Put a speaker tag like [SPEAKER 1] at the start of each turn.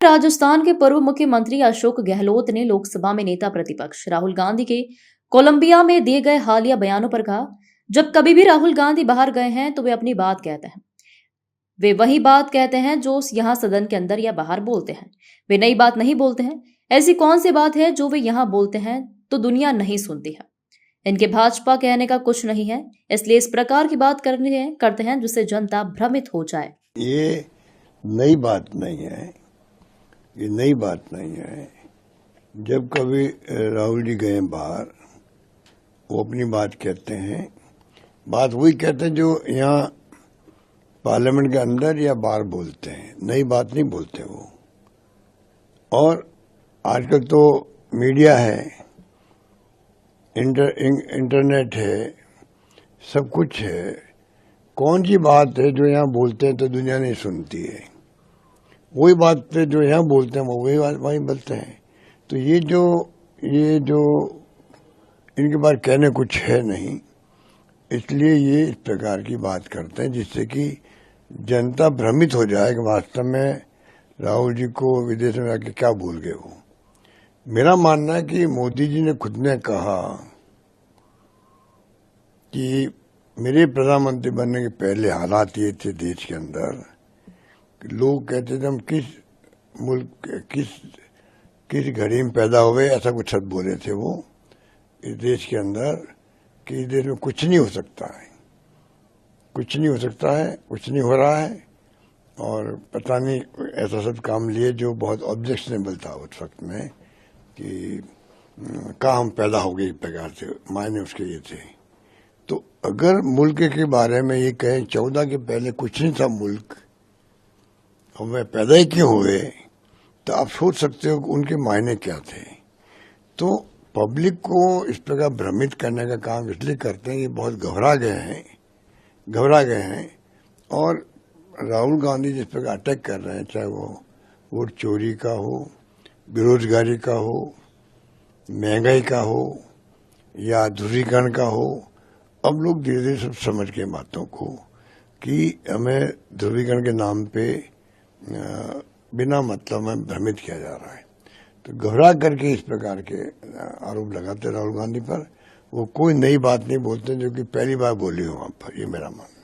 [SPEAKER 1] राजस्थान के पूर्व मुख्यमंत्री अशोक गहलोत ने लोकसभा में नेता प्रतिपक्ष राहुल गांधी के कोलंबिया में दिए गए हालिया बयानों पर कहा, जब कभी भी राहुल गांधी बाहर गए हैं तो वे अपनी बात कहते हैं। वे वही बात कहते हैं जो यहाँ सदन के अंदर या बाहर बोलते हैं। वे नई बात नहीं बोलते हैं। ऐसी कौन सी बात है जो वे यहाँ बोलते हैं तो दुनिया नहीं सुनती है। इनके भाजपा कहने का कुछ नहीं है, इसलिए इस प्रकार की बात करते हैं जिससे जनता भ्रमित हो जाए।
[SPEAKER 2] ये नई बात नहीं है, ये नई बात नहीं है। जब कभी राहुल जी गए बाहर, वो अपनी बात कहते हैं। बात वही कहते हैं जो यहाँ पार्लियामेंट के अंदर या बाहर बोलते हैं, नई बात नहीं बोलते वो। और आजकल तो मीडिया है, इंटरनेट है, सब कुछ है। कौन सी बात है जो यहाँ बोलते हैं तो दुनिया नहीं सुनती है, वही बात है जो यहाँ बोलते हैं वो वही बोलते हैं। तो ये जो इनके बारे कहने कुछ है नहीं, इसलिए ये इस प्रकार की बात करते हैं जिससे कि जनता भ्रमित हो जाए कि वास्तव में राहुल जी को विदेश में आके क्या भूल गए वो। मेरा मानना है कि मोदी जी ने खुद ने कहा कि मेरे प्रधानमंत्री बनने के पहले हालात ये थे देश के अंदर, लोग कहते थे हम किस घड़ी में पैदा हुए, ऐसा कुछ शब्द बोले थे वो इस देश के अंदर कि इस देश में कुछ नहीं हो सकता है, कुछ नहीं हो सकता है, कुछ नहीं हो रहा है। और पता नहीं ऐसा सब काम लिए जो बहुत ऑब्जेक्शनेबल था उस वक्त में कि कहाँ हम पैदा हो गए, इस प्रकार से मायने उसके ये थे। तो अगर मुल्क के बारे में ये कहें 14 के पहले कुछ नहीं था मुल्क, हमें पैदा ही क्यों हुए, तो आप सोच सकते हो कि उनके मायने क्या थे। तो पब्लिक को इस प्रकार भ्रमित करने का काम इसलिए करते हैं कि बहुत घबरा गए हैं। और राहुल गांधी जिस प्रकार अटैक कर रहे हैं, चाहे वो वोट चोरी का हो, बेरोजगारी का हो, महंगाई का हो या ध्रुवीकरण का हो, अब लोग धीरे धीरे सब समझ गए बातों को कि हमें ध्रुवीकरण के नाम पे बिना मतलब में भ्रमित किया जा रहा है। तो घबरा करके इस प्रकार के आरोप लगाते राहुल गांधी पर। वो कोई नई बात नहीं बोलते जो कि पहली बार बोली हो वहां पर, ये मेरा मानना।